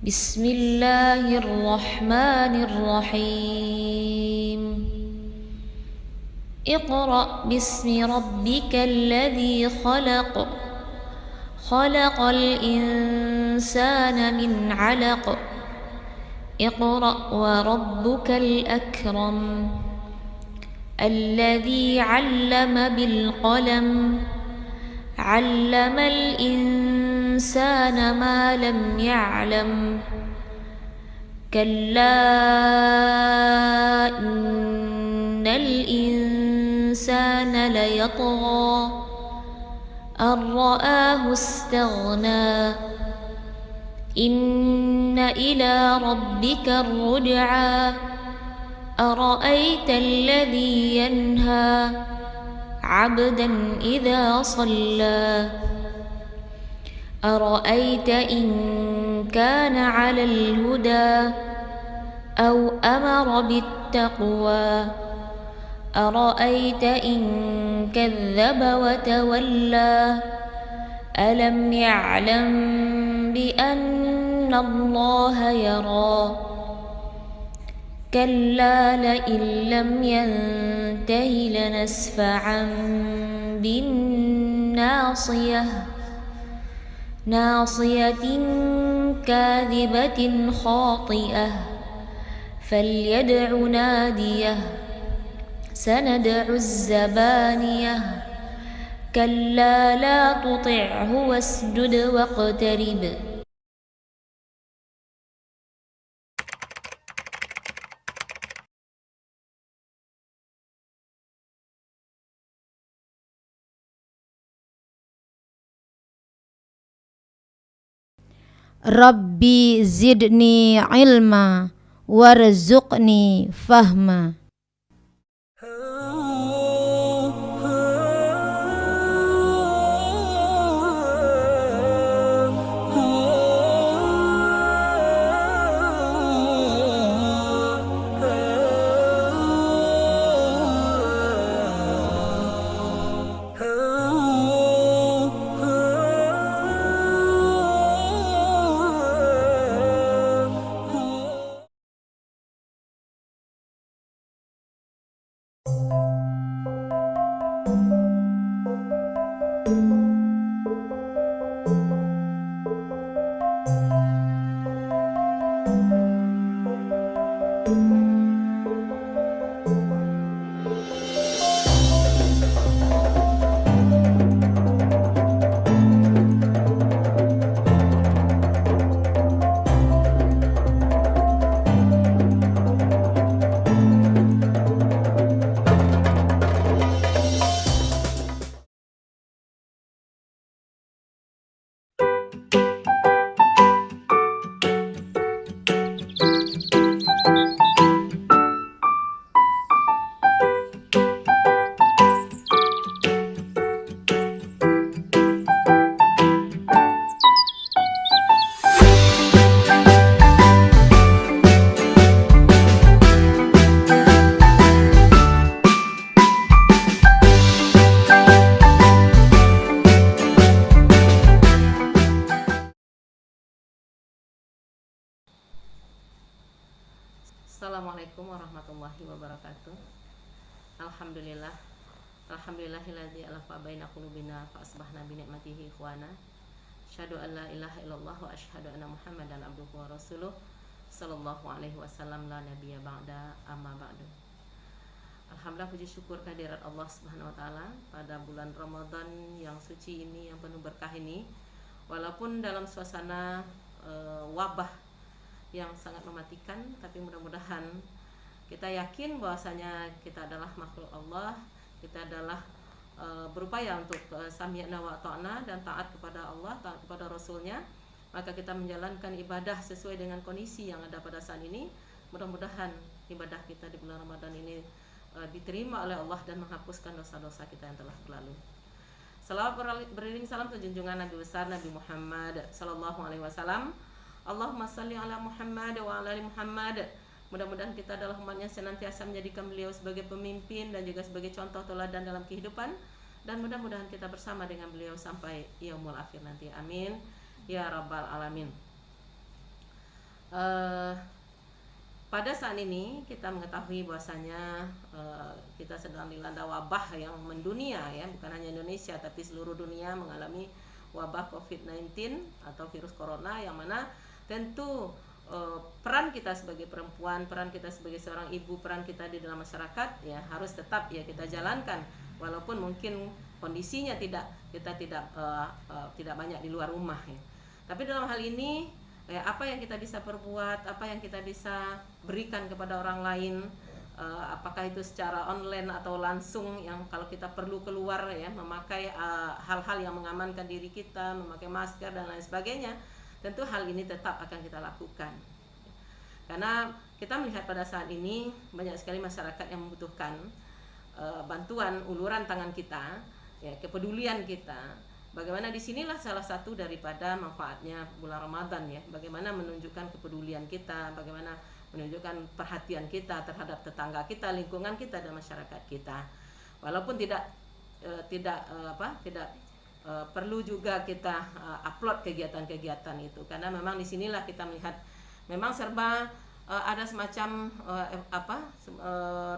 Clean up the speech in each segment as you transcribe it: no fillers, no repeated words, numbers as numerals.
بسم الله الرحمن الرحيم اقرأ باسم ربك الذي خلق خلق الإنسان من علق اقرأ وربك الأكرم الذي علم بالقلم علم الإنسان ما لم يعلم كلا إن الإنسان ليطغى أن رآه استغنى إن إلى ربك الرجعى أرأيت الذي ينهى عبدا إذا صلى أرأيت إن كان على الهدى أو أمر بالتقوى أرأيت إن كذب وتولى ألم يعلم بأن الله يرى كلا لئن لم ينته لنسفعا بالناصية ناصية كاذبة خاطئة فليدع ناديه سندع الزبانية كلا لا تطعه واسجد واقترب Rabbi zidni ilma warzuqni fahma. Assalamualaikum warahmatullahi wabarakatuh. Alhamdulillah. Alhamdulillahilladzi alafa baina qulubina fa asbahna bi ni'matihi ikhwana. Asyhadu an la ilaha illallah wa asyhadu anna Muhammadan abduhu wa rasuluh sallallahu alaihi wasallam la nabiyya ba'da amma ba'du. Alhamdulillah, puji syukur kehadirat Allah Subhanahu wa taala pada bulan Ramadan yang suci ini, yang penuh berkah ini. Walaupun dalam suasana wabah yang sangat mematikan, tapi mudah-mudahan kita yakin bahwasanya kita adalah makhluk Allah, kita adalah berupaya untuk sami'na wa ta'na dan taat kepada Allah, taat kepada Rasulnya, maka kita menjalankan ibadah sesuai dengan kondisi yang ada pada saat ini. Mudah-mudahan ibadah kita di bulan Ramadan ini diterima oleh Allah dan menghapuskan dosa-dosa kita yang telah berlalu. Salawat beriring salam junjungan Nabi besar Nabi Muhammad sallallahu alaihi wasallam. Allahumma salli ala Muhammad wa ala ali Muhammad. Mudah-mudahan kita adalah umatnya senantiasa menjadikan beliau sebagai pemimpin dan juga sebagai contoh teladan dalam kehidupan, dan mudah-mudahan kita bersama dengan beliau sampai yaumul akhir nanti. Amin ya rabbal alamin. Eh, pada saat ini kita mengetahui bahwasanya kita sedang dilanda wabah yang mendunia ya, bukan hanya Indonesia tapi seluruh dunia mengalami wabah COVID-19 atau virus corona, yang mana tentu peran kita sebagai perempuan, peran kita sebagai seorang ibu, peran kita di dalam masyarakat ya harus tetap ya kita jalankan, walaupun mungkin kondisinya kita tidak banyak di luar rumah ya. Tapi dalam hal ini ya, apa yang kita bisa perbuat, apa yang kita bisa berikan kepada orang lain, apakah itu secara online atau langsung, yang kalau kita perlu keluar ya memakai hal-hal yang mengamankan diri kita, memakai masker dan lain sebagainya, tentu hal ini tetap akan kita lakukan. Karena kita melihat pada saat ini banyak sekali masyarakat yang membutuhkan bantuan uluran tangan kita, ya, kepedulian kita. Bagaimana disinilah salah satu daripada manfaatnya bulan Ramadan ya, bagaimana menunjukkan kepedulian kita, bagaimana menunjukkan perhatian kita terhadap tetangga kita, lingkungan kita dan masyarakat kita. Walaupun tidak perlu juga kita upload kegiatan-kegiatan itu, karena memang disinilah kita melihat memang serba ada semacam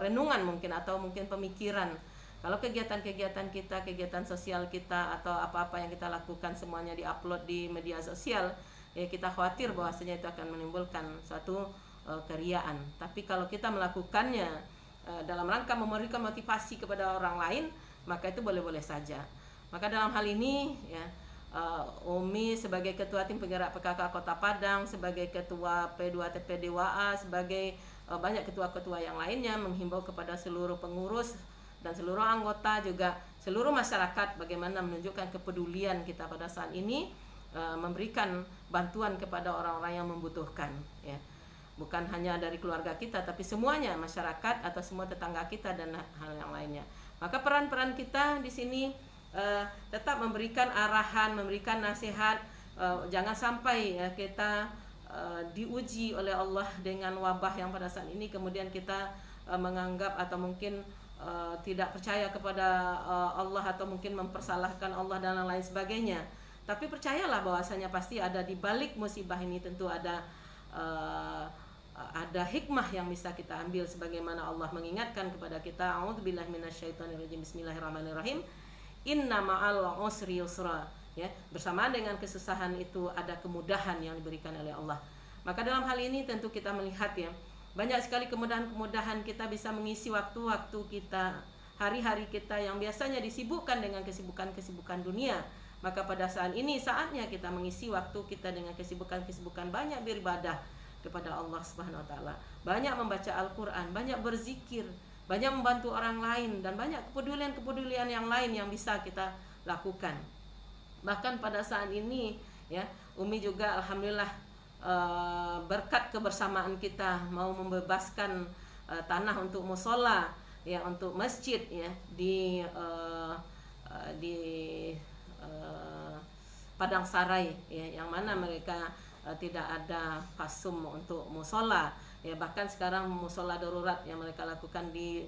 renungan mungkin atau mungkin pemikiran. Kalau kegiatan-kegiatan kita, kegiatan sosial kita atau apa-apa yang kita lakukan semuanya diupload di media sosial, ya kita khawatir bahwasanya itu akan menimbulkan suatu keriaan. Tapi kalau kita melakukannya dalam rangka memberikan motivasi kepada orang lain, maka itu boleh-boleh saja. Maka dalam hal ini ya, Umi sebagai ketua tim penggerak PKK Kota Padang, sebagai ketua P2TP DWA, sebagai banyak ketua-ketua yang lainnya menghimbau kepada seluruh pengurus dan seluruh anggota, juga seluruh masyarakat, bagaimana menunjukkan kepedulian kita pada saat ini, memberikan bantuan kepada orang-orang yang membutuhkan ya. Bukan hanya dari keluarga kita tapi semuanya, masyarakat atau semua tetangga kita dan hal yang lainnya. Maka peran-peran kita di sini tetap memberikan arahan, memberikan nasihat, jangan sampai ya, kita diuji oleh Allah dengan wabah yang pada saat ini kemudian kita menganggap atau mungkin tidak percaya kepada Allah atau mungkin mempersalahkan Allah dan lain sebagainya. Tapi percayalah bahwasanya pasti ada di balik musibah ini, tentu ada hikmah yang bisa kita ambil, sebagaimana Allah mengingatkan kepada kita, a'udzubillahi minasyaitonirrajim, bismillahirrahmanirrahim, inna ma'al usri yusra ya, bersamaan dengan kesusahan itu ada kemudahan yang diberikan oleh Allah. Maka dalam hal ini tentu kita melihat ya, banyak sekali kemudahan-kemudahan kita bisa mengisi waktu-waktu kita, hari-hari kita yang biasanya disibukkan dengan kesibukan-kesibukan dunia. Maka pada saat ini saatnya kita mengisi waktu kita dengan kesibukan-kesibukan, banyak beribadah kepada Allah Subhanahu wa taala, banyak membaca Al-Qur'an, banyak berzikir, banyak membantu orang lain, dan banyak kepedulian-kepedulian yang lain yang bisa kita lakukan. Bahkan pada saat ini ya, Umi juga alhamdulillah berkat kebersamaan kita mau membebaskan tanah untuk musola ya, untuk masjid ya di Padang Sarai ya, yang mana mereka tidak ada fasum untuk musola ya, bahkan sekarang musola darurat yang mereka lakukan di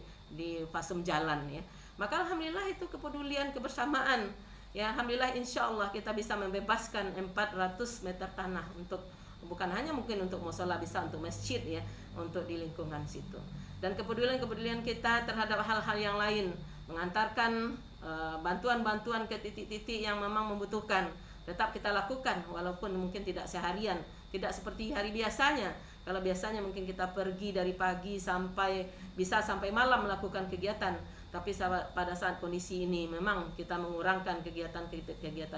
fasum jalan ya. Maka alhamdulillah itu kepedulian, kebersamaan ya, alhamdulillah insyaallah kita bisa membebaskan 400 meter tanah untuk, bukan hanya mungkin untuk musola, bisa untuk masjid ya, untuk di lingkungan situ. Dan kepedulian kita terhadap hal-hal yang lain, mengantarkan bantuan-bantuan ke titik-titik yang memang membutuhkan, tetap kita lakukan walaupun mungkin tidak seharian, tidak seperti hari biasanya. Kalau biasanya mungkin kita pergi dari pagi sampai malam melakukan kegiatan, tapi pada saat kondisi ini memang kita mengurangkan kegiatan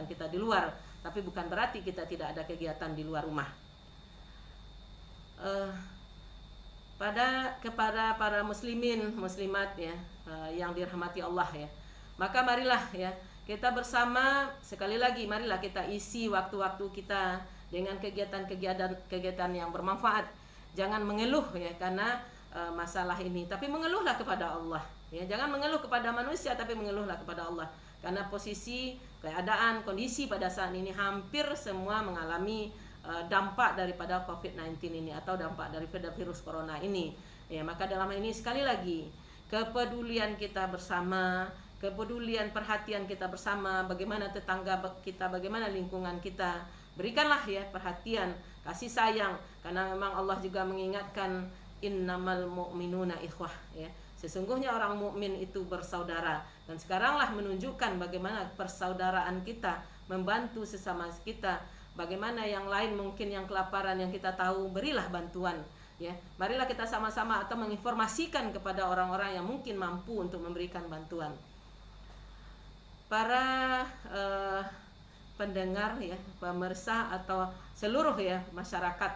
kita di luar, tapi bukan berarti kita tidak ada kegiatan di luar rumah. Kepada para muslimin muslimat ya, yang dirahmati Allah ya, maka marilah ya kita bersama, sekali lagi marilah kita isi waktu-waktu kita dengan kegiatan yang bermanfaat. Jangan mengeluh ya karena masalah ini, tapi mengeluhlah kepada Allah ya. Jangan mengeluh kepada manusia, tapi mengeluhlah kepada Allah, karena posisi, keadaan, kondisi pada saat ini hampir semua mengalami dampak daripada COVID-19 ini atau dampak daripada virus corona ini ya. Maka dalam hal ini sekali lagi, kepedulian kita bersama, kepedulian perhatian kita bersama, bagaimana tetangga kita, bagaimana lingkungan kita, berikanlah ya perhatian, kasih sayang, karena memang Allah juga mengingatkan innamal mu'minuna ikhwah ya. Sesungguhnya orang mukmin itu bersaudara, dan sekaranglah menunjukkan bagaimana persaudaraan kita, membantu sesama kita. Bagaimana yang lain mungkin yang kelaparan yang kita tahu, berilah bantuan ya. Marilah kita sama-sama atau menginformasikan kepada orang-orang yang mungkin mampu untuk memberikan bantuan. Para pendengar ya, pemirsa atau seluruh ya masyarakat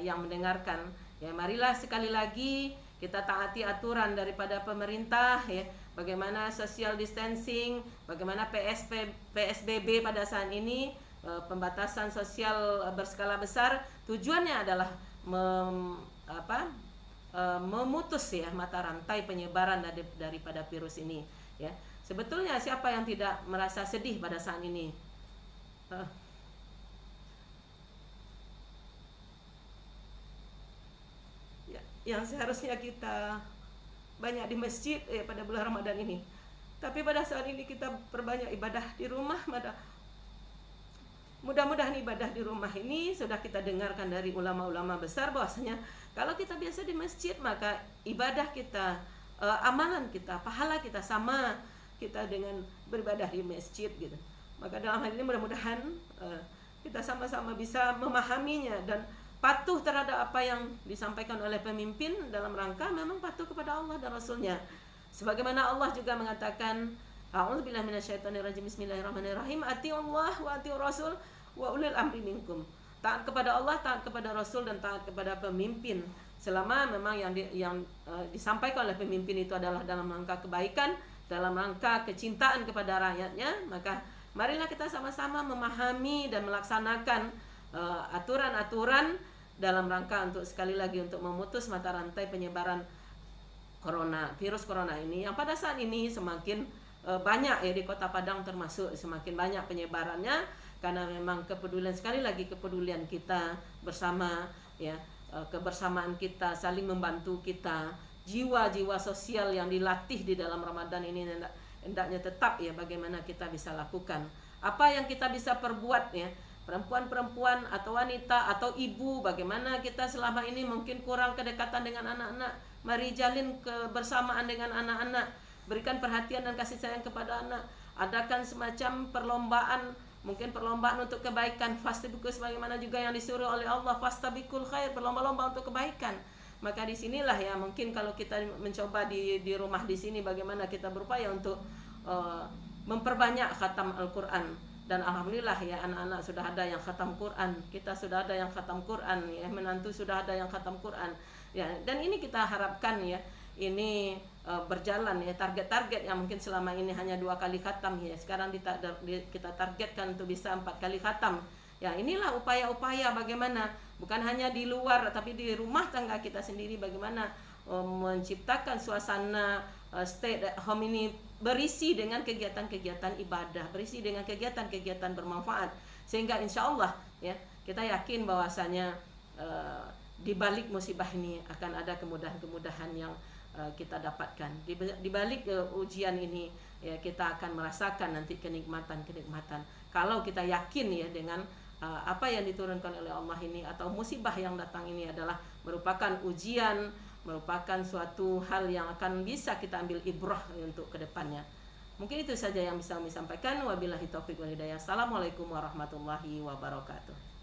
yang mendengarkan ya, marilah sekali lagi kita taati aturan daripada pemerintah ya, bagaimana social distancing, bagaimana PSBB pada saat ini, pembatasan sosial berskala besar. Tujuannya adalah memutus ya mata rantai penyebaran daripada virus ini ya. Sebetulnya siapa yang tidak merasa sedih pada saat ini? Yang seharusnya kita banyak di masjid pada bulan Ramadan ini, tapi pada saat ini kita perbanyak ibadah di rumah. Mudah-mudahan ibadah di rumah ini sudah kita dengarkan dari ulama-ulama besar bahwasanya kalau kita biasa di masjid, maka ibadah kita, amalan kita, pahala kita sama kita dengan beribadah di masjid gitu. Maka dalam hal ini mudah-mudahan kita sama-sama bisa memahaminya dan patuh terhadap apa yang disampaikan oleh pemimpin dalam rangka memang patuh kepada Allah dan Rasulnya. Sebagaimana Allah juga mengatakan, a'udzubillahi minasyaitonirrajim, bismillahirrahmanirrahim, atiullah wa atiur rasul wa ulil amri minkum. Taat kepada Allah, taat kepada Rasul, dan taat kepada pemimpin. Selama memang yang disampaikan oleh pemimpin itu adalah dalam rangka kebaikan, dalam rangka kecintaan kepada rakyatnya, maka marilah kita sama-sama memahami dan melaksanakan aturan-aturan dalam rangka untuk sekali lagi untuk memutus mata rantai penyebaran virus corona ini, yang pada saat ini semakin banyak ya di Kota Padang termasuk, semakin banyak penyebarannya karena memang kepedulian kita bersama ya, kebersamaan kita, saling membantu kita, jiwa-jiwa sosial yang dilatih di dalam Ramadan ini hendaknya tetap ya, bagaimana kita bisa lakukan, apa yang kita bisa perbuat ya, perempuan-perempuan atau wanita atau ibu, bagaimana kita selama ini mungkin kurang kedekatan dengan anak-anak, mari jalin kebersamaan dengan anak-anak, berikan perhatian dan kasih sayang kepada anak, adakan semacam perlombaan, mungkin perlombaan untuk kebaikan, fastabiqul, sebagaimana juga yang disuruh oleh Allah, fastabiqul khair, berlomba-lomba untuk kebaikan. Maka disinilah ya mungkin kalau kita mencoba di rumah di sini, bagaimana kita berupaya untuk memperbanyak khatam Al-Quran. Dan alhamdulillah ya, anak-anak sudah ada yang khatam Quran, kita sudah ada yang khatam Quran ya, menantu sudah ada yang khatam Quran ya. Dan ini kita harapkan ya, ini berjalan ya, target-target yang mungkin selama ini hanya 2 kali khatam ya, sekarang kita targetkan untuk bisa 4 kali khatam ya. Inilah upaya-upaya bagaimana bukan hanya di luar tapi di rumah tangga kita sendiri, bagaimana menciptakan suasana stay at home ini berisi dengan kegiatan-kegiatan ibadah, berisi dengan kegiatan-kegiatan bermanfaat, sehingga insya Allah ya kita yakin bahwasanya di balik musibah ini akan ada kemudahan-kemudahan yang kita dapatkan. Di balik ujian ini ya, kita akan merasakan nanti kenikmatan-kenikmatan kalau kita yakin ya dengan apa yang diturunkan oleh Allah ini, atau musibah yang datang ini adalah merupakan ujian, merupakan suatu hal yang akan bisa kita ambil ibrah untuk kedepannya. Mungkin itu saja yang bisa kami sampaikan. Wabillahi taufiq wal hidayah. Assalamualaikum warahmatullahi wabarakatuh.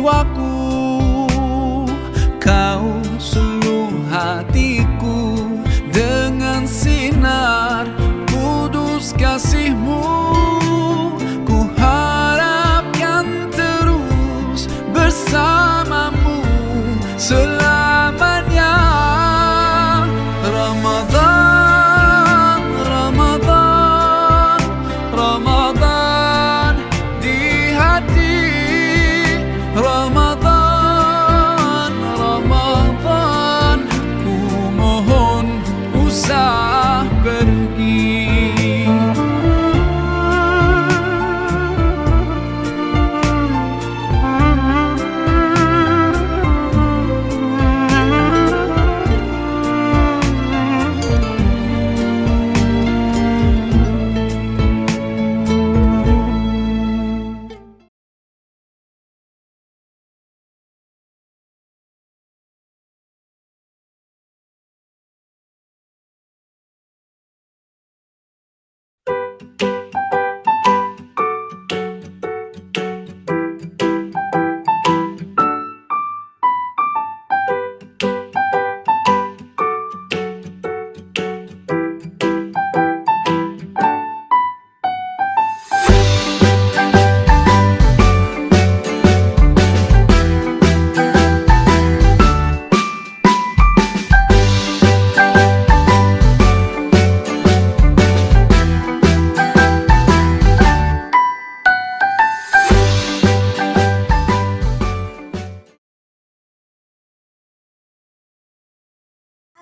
jiwaku, kau suluh hatiku dengan sinar kudus kasih-Mu. Ku harapkan terus bersamamu selamanya. Ramadan, Ramadan, Ramadan di hati. Ramadan, Ramadan, ku mohon usah pergi.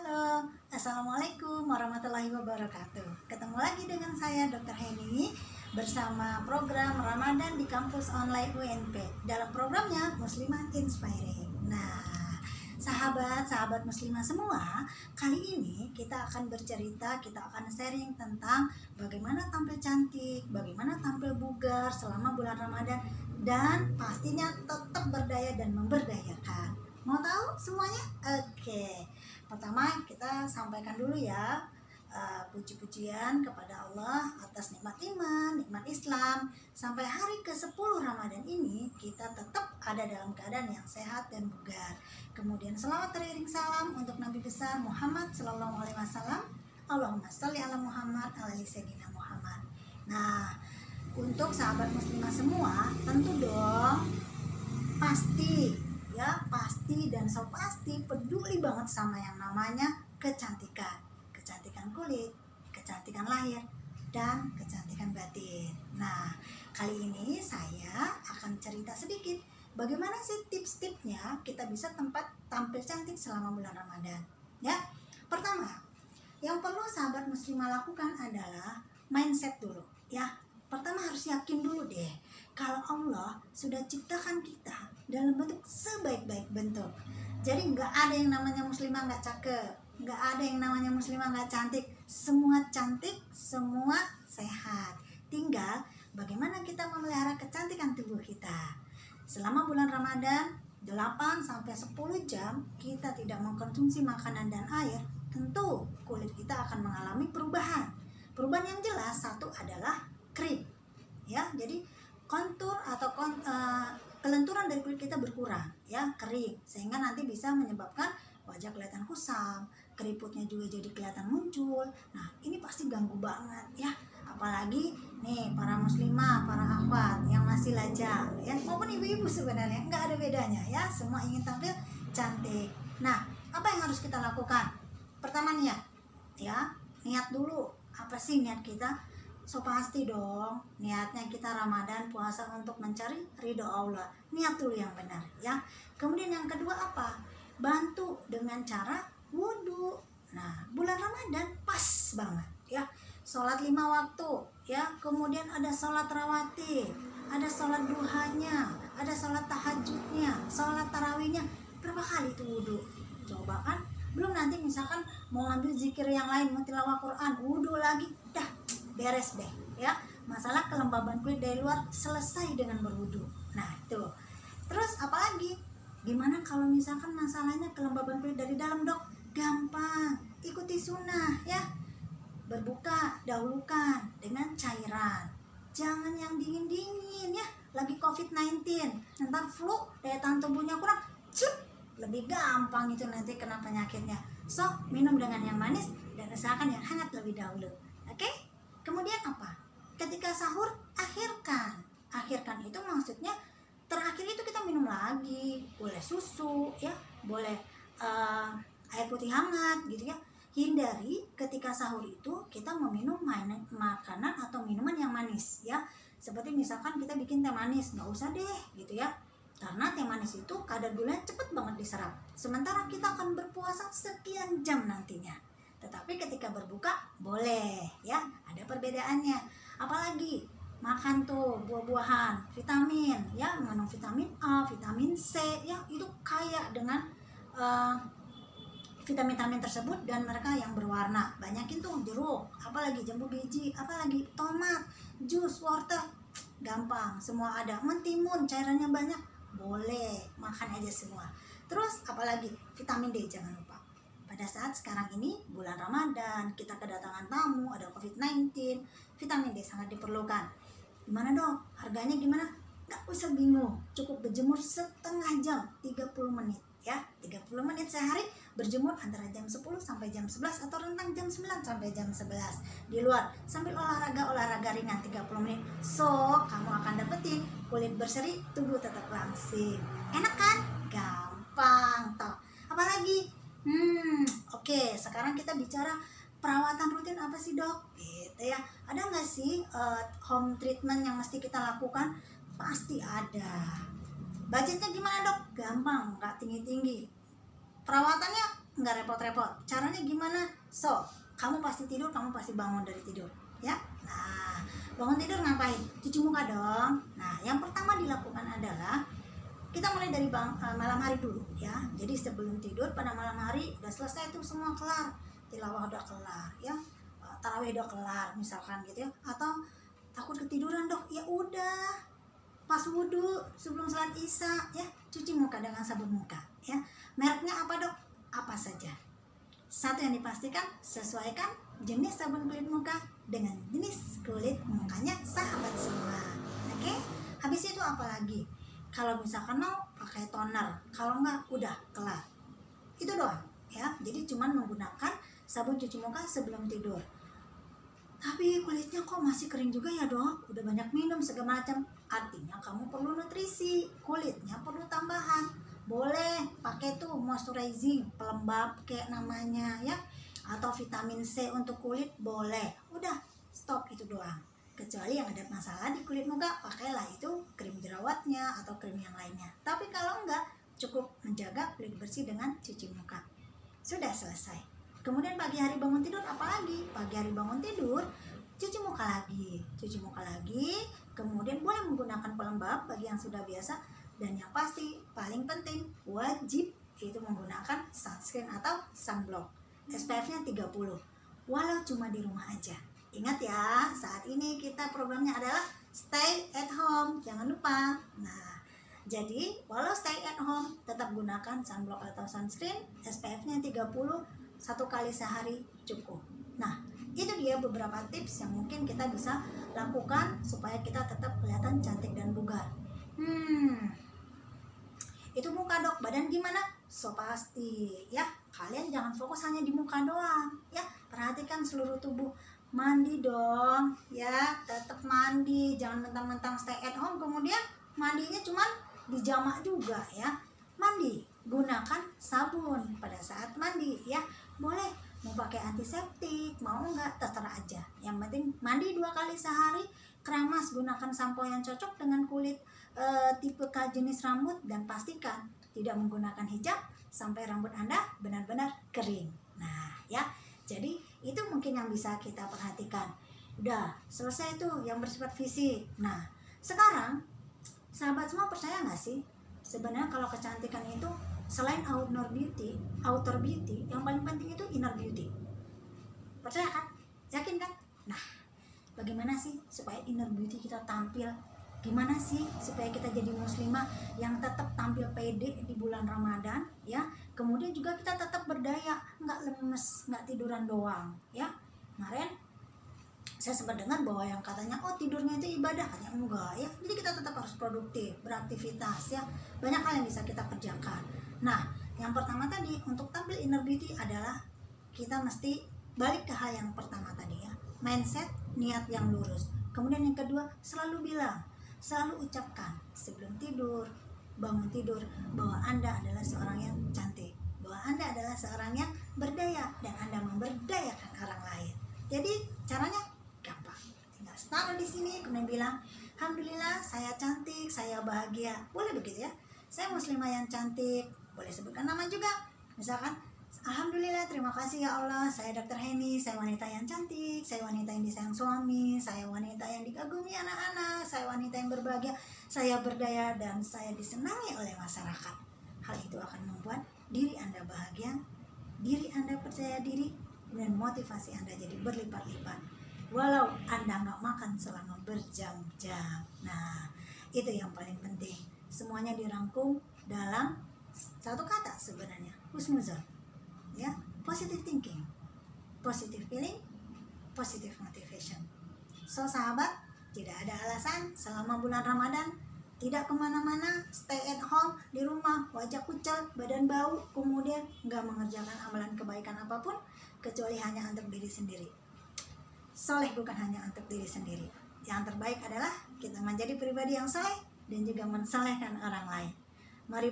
Halo, Assalamualaikum warahmatullahi wabarakatuh. Ketemu lagi dengan saya Dr. Heni bersama program Ramadan di kampus online UNP dalam programnya Muslimah Inspiring. Nah, sahabat muslimah semua, kali ini kita akan bercerita, kita akan sharing tentang bagaimana tampil cantik, bagaimana tampil bugar selama bulan Ramadan, dan pastinya tetap berdaya dan memberdayakan. Mau tahu semuanya? Oke. Pertama kita sampaikan dulu ya puji-pujian kepada Allah atas nikmat iman, nikmat Islam. Sampai hari ke-10 Ramadan ini kita tetap ada dalam keadaan yang sehat dan bugar. Kemudian selawat teriring salam untuk Nabi besar Muhammad Sallallahu Alaihi Wasallam. Allahumma sholli ala Muhammad alaihi sayyidina Muhammad. Nah, untuk sahabat muslimah semua tentu dong pasti dan so pasti peduli banget sama yang namanya kecantikan kulit, kecantikan lahir, dan kecantikan batin. Nah, kali ini saya akan cerita sedikit bagaimana sih tips-tipsnya kita bisa tampil cantik selama bulan Ramadan. Ya, pertama yang perlu sahabat muslimah lakukan adalah mindset dulu. Ya, pertama harus yakin dulu deh kalau Allah sudah ciptakan kita dalam bentuk sebaik-baik bentuk. Jadi nggak ada yang namanya muslimah nggak cakep, nggak ada yang namanya muslimah nggak cantik. Semua cantik, semua sehat. Tinggal bagaimana kita memelihara kecantikan tubuh kita. Selama bulan Ramadan 8-10 jam kita tidak mengkonsumsi makanan dan air, tentu kulit kita akan mengalami perubahan. Perubahan yang jelas satu adalah kering. Ya, jadi kontur atau kelenturan dari kulit kita berkurang, ya, kering, sehingga nanti bisa menyebabkan wajah kelihatan kusam, keriputnya juga jadi kelihatan muncul. Nah, ini pasti ganggu banget ya, apalagi nih para muslimah, para akhwat yang masih lajang ya, maupun ibu-ibu sebenarnya nggak ada bedanya ya, semua ingin tampil cantik. Nah, apa yang harus kita lakukan? Pertama niat, ya, niat dulu. Apa sih niat kita? So pasti dong niatnya kita Ramadan puasa untuk mencari ridho Allah. Niat dulu yang benar ya. Kemudian yang kedua apa? Bantu dengan cara wudhu. Nah, bulan Ramadan pas banget ya. Sholat 5 waktu ya. Kemudian ada sholat rawatib, ada sholat duhanya, ada sholat tahajudnya, sholat tarawihnya. Berapa kali itu wudhu? Coba kan. Belum nanti misalkan mau ngambil zikir yang lain, mau tilawah Quran, wudhu lagi, dah beres deh ya. Masalah kelembaban kulit dari luar selesai dengan berwudu. Nah itu. Terus apalagi? Gimana kalau misalkan masalahnya kelembaban kulit dari dalam, dok? Gampang, ikuti sunnah ya. Berbuka dahulukan dengan cairan, jangan yang dingin-dingin ya. lagi COVID-19, ntar flu, daya tahan tubuhnya kurang, lebih gampang itu nanti kena penyakitnya. So, minum dengan yang manis dan usahakan yang hangat lebih dahulu. Oke? Kemudian apa? Ketika sahur, akhirkan. Akhirkan itu maksudnya terakhir itu kita minum lagi, boleh susu ya, boleh air putih hangat gitu ya. Hindari ketika sahur itu kita meminum makanan atau minuman yang manis ya. Seperti misalkan kita bikin teh manis, nggak usah deh gitu ya. Karena teh manis itu kadar gulanya cepet banget diserap. Sementara kita akan berpuasa sekian jam nantinya. Tetapi ketika berbuka boleh ya, ada perbedaannya. Apalagi makan tuh buah-buahan, vitamin ya, mengandung vitamin A, vitamin C ya, itu kaya dengan vitamin-vitamin tersebut dan mereka yang berwarna. Banyakin tuh jeruk, apalagi jambu biji, apalagi tomat, jus, wortel, gampang, semua ada. Mentimun, cairannya banyak, boleh, makan aja semua. Terus apalagi vitamin D, jangan lupa. Pada saat sekarang ini bulan Ramadan, kita kedatangan tamu, ada COVID-19, vitamin D sangat diperlukan. Gimana dong? Harganya gimana? Gak usah bingung, cukup berjemur setengah jam, 30 menit ya, 30 menit sehari berjemur antara jam 10 sampai jam 11 atau rentang jam 9 sampai jam 11 di luar sambil olahraga ringan 30 menit. So, kamu akan dapetin kulit berseri, tubuh tetap langsing. Enak kan? Gampang toh. Apalagi? Oke, sekarang kita bicara perawatan rutin apa sih dok? Gitu ya. Ada nggak sih home treatment yang mesti kita lakukan? Pasti ada. Budgetnya gimana dok? Gampang, nggak tinggi-tinggi. Perawatannya nggak repot-repot. Caranya gimana? So, kamu pasti tidur, kamu pasti bangun dari tidur, ya. Nah, bangun tidur ngapain? Cuci muka dong. Nah, yang pertama dilakukan adalah kita mulai dari malam hari dulu, ya. Jadi sebelum tidur pada malam hari udah selesai tuh semua kelar, tilawah udah kelar, ya. Tarawih udah kelar, misalkan gitu ya. Atau takut ketiduran dok? Ya udah. Pas wudhu sebelum sholat isya ya, cuci muka dengan sabun muka ya. Mereknya apa dok? Apa saja. Satu yang dipastikan, sesuaikan jenis sabun kulit muka dengan jenis kulit mukanya sahabat semua. Oke? Habis itu apa lagi? Kalau misalkan mau pakai toner, kalau enggak udah kelar. Itu doang ya. Jadi cuman menggunakan sabun cuci muka sebelum tidur. Tapi kulitnya kok masih kering juga ya dok? Udah banyak minum segala macam. Artinya kamu perlu nutrisi, kulitnya perlu tambahan. Boleh pakai tuh moisturizing, pelembab kayak namanya ya. Atau vitamin C untuk kulit boleh. Udah, stop itu doang. Kecuali yang ada masalah di kulit muka, pakailah itu krim jerawatnya atau krim yang lainnya. Tapi kalau enggak, cukup menjaga kulit bersih dengan cuci muka. Sudah selesai. Kemudian pagi hari bangun tidur apalagi? Pagi hari bangun tidur cuci muka lagi, kemudian boleh menggunakan pelembab bagi yang sudah biasa, dan yang pasti paling penting wajib itu menggunakan sunscreen atau sunblock. SPF-nya 30 walau cuma di rumah aja. Ingat ya, saat ini kita programnya adalah stay at home, jangan lupa. Nah, jadi walau stay at home tetap gunakan sunblock atau sunscreen, SPF-nya 30, 1 kali sehari cukup. Nah, itu dia beberapa tips yang mungkin kita bisa lakukan supaya kita tetap kelihatan cantik dan bugar. Itu muka dok, badan gimana? So pasti ya, kalian jangan fokus hanya di muka doang ya, perhatikan seluruh tubuh. Mandi dong ya, tetap mandi, jangan mentang-mentang stay at home kemudian mandinya cuman di jamak juga ya. Mandi, gunakan sabun pada saat mandi ya. Boleh mau pakai antiseptik, mau enggak, terserah aja. Yang penting mandi 2 kali sehari, keramas, gunakan sampo yang cocok dengan kulit tipe jenis rambut, dan pastikan tidak menggunakan hijab sampai rambut Anda benar-benar kering. Nah ya, jadi itu mungkin yang bisa kita perhatikan. Udah selesai tuh yang bersifat fisik. Nah sekarang sahabat semua percaya nggak sih, sebenarnya kalau kecantikan itu selain outer beauty, yang paling penting itu inner beauty. Percaya kan? Yakin kan? Nah, bagaimana sih supaya inner beauty kita tampil? Gimana sih supaya kita jadi muslimah yang tetap tampil pede di bulan Ramadan ya? Kemudian juga kita tetap berdaya, nggak lemes, nggak tiduran doang ya. Kemarin Saya sempat dengar bahwa yang katanya tidurnya itu ibadah, katanya enggak ya. Jadi kita tetap harus produktif, beraktivitas ya. Banyak hal yang bisa kita kerjakan. Nah, yang pertama tadi untuk tampil inner beauty adalah kita mesti balik ke hal yang pertama tadi ya. Mindset, niat yang lurus. Kemudian yang kedua, selalu bilang, selalu ucapkan sebelum tidur, bangun tidur, bahwa Anda adalah seorang yang cantik, bahwa Anda adalah seorang yang berdaya, dan Anda memberdayakan orang lain. Jadi caranya gampang, tinggal taruh di sini, kemudian bilang, alhamdulillah saya cantik, saya bahagia. Boleh begitu ya, saya muslimah yang cantik. Boleh sebutkan nama juga, misalkan, alhamdulillah, terima kasih ya Allah, saya Dr. Heni, saya wanita yang cantik, saya wanita yang disayang suami, saya wanita yang dikagumi anak-anak, saya wanita yang berbahagia, saya berdaya, dan saya disenangi oleh masyarakat. Hal itu akan membuat diri Anda bahagia, diri Anda percaya diri, dan motivasi Anda jadi berlipat-lipat. Walau Anda nggak makan selama berjam-jam. Nah, itu yang paling penting. Semuanya dirangkum dalam satu kata sebenarnya, husnuzon. Ya, positive thinking, positive feeling, positive motivation. So sahabat, tidak ada alasan selama bulan Ramadan tidak kemana-mana, stay at home di rumah, wajah kucel, badan bau, kemudian nggak mengerjakan amalan kebaikan apapun kecuali hanya untuk diri sendiri. Soleh bukan hanya untuk diri sendiri. Yang terbaik adalah kita menjadi pribadi yang soleh dan juga mensolehkan orang lain. Mari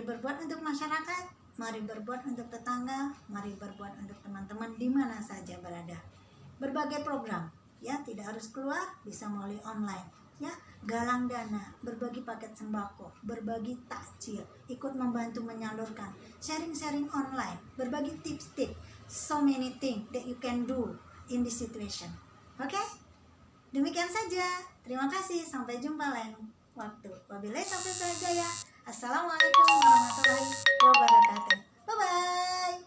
berbuat untuk masyarakat, mari berbuat untuk tetangga, mari berbuat untuk teman-teman di mana saja berada. Berbagai program, ya, tidak harus keluar, bisa melalui online, ya, galang dana, berbagi paket sembako, berbagi takjil, ikut membantu menyalurkan, sharing online, berbagi tips-tips, so many things that you can do in this situation. Oke? Demikian saja. Terima kasih, sampai jumpa lain waktu. Wabillahi taufiq wal hidayah. Assalamualaikum warahmatullahi wabarakatuh. Bye-bye.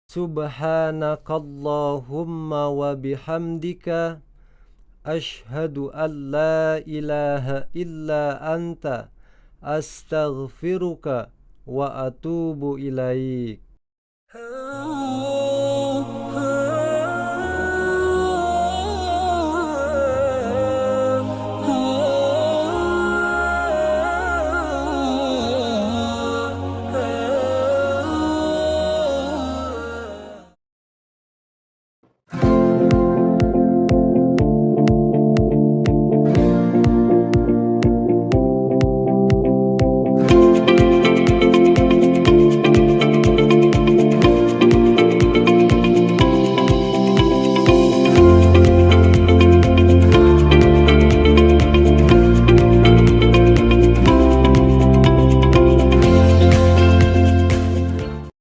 Subhanakallahumma wa bihamdika ashhadu an la ilaha illa anta astaghfiruka wa atubu ilaik.